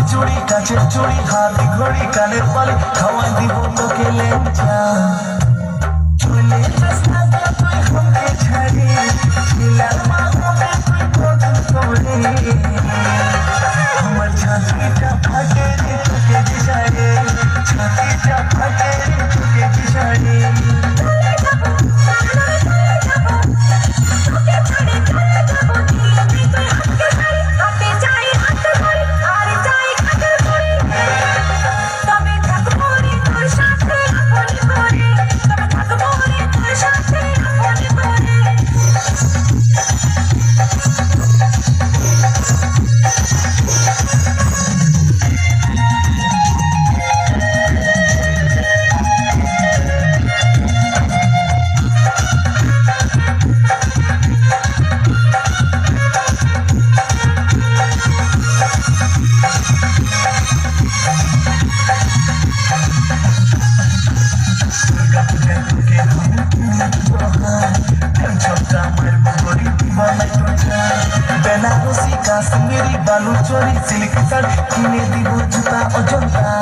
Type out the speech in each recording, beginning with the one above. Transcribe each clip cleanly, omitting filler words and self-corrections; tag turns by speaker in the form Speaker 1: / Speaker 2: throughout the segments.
Speaker 1: চুড়ি কাচের চুড়ি হাত ঘড়ি কানের বালি খাওয়াই দিব তোকে লেঞ্চা চলে যাস না তুই ঘুমকে ছাড়ি ছিলার মা হবে তুই কদম করে আমার ছাতিটা ফাটে রে তোকে দিশারে ছাতিটা ফাটে রে তোকে দিশারে বেনারসি কাশ্মীরি বালু চরি সিল্ক শাড়ি কিনে দিব জুতা অজন্তা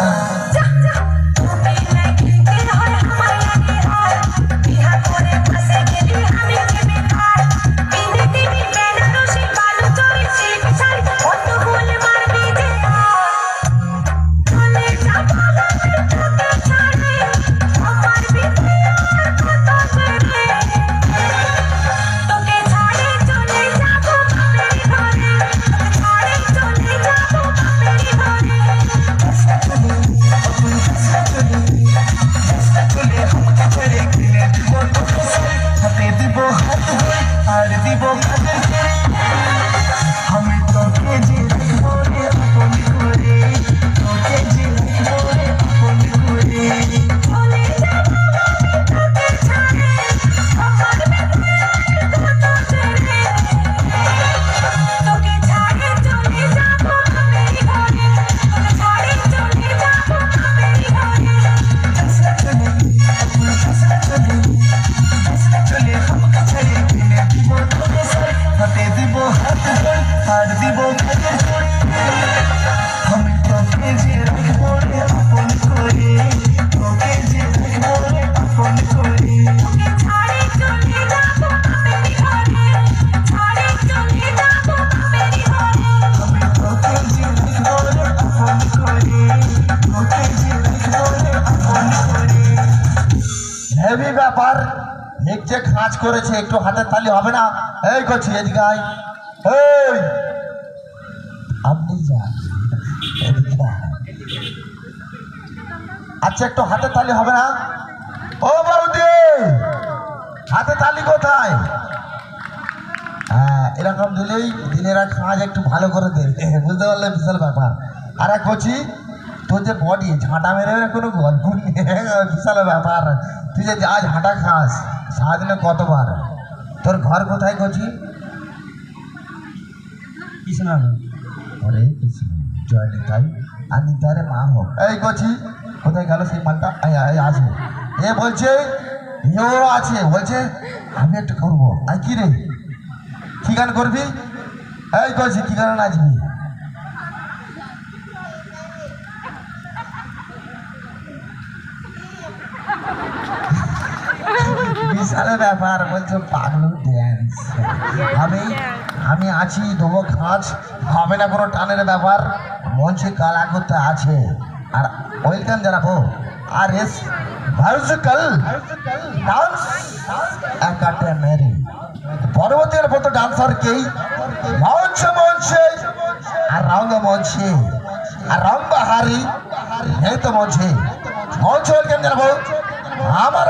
Speaker 1: হেভি ব্যাপার এক যে কাজ করেছে একটু হাতের তালি হবে না এই করছি এদিকে আয় এই আপনি যান আচ্ছা একটু হাতের তালি হবে না ও বৌদি হাতে তালি কোথায় হ্যাঁ এরকম দিলেই দিনেরা কাজ একটু ভালো করে দেবে বুঝতে পারলে বিশাল ব্যাপার আর এক করছি তোর যে বডি ঝাঁটা মেরে কোনো গল্প নেই বিশাল ব্যাপার তুই যে আজ হাঁটা খাস সারাদিনে কতবার তোর ঘর কোথায় করছি কৃষ্ণনগর আরে কৃষ্ণ জয় নিতাই আর নিতাইরে মা হোক এই করছি কোথায় গেল সেই মালটা আসবে এ বলছে ও আছে বলছে আমি একটু করবো আর কি রে কি গান করবি এই করছি কি গান নাচবি বিশাল ব্যাপার বলছে পাগলু ড্যান্স আমি আছি দেবো খাঁচ হবে না কোনো টানের ব্যাপার মঞ্চে কালা করতে আছে আর ওয়েলকাম জানাবো আর এস ভার্সিক্যাল ডান্স একাডেমি পরবর্তীর মতো ডান্সারকেই মঞ্চে আর রঙ্গমঞ্চে আর রংবাহারি এই তো মঞ্চে ওয়েলকাম জানাবো আমার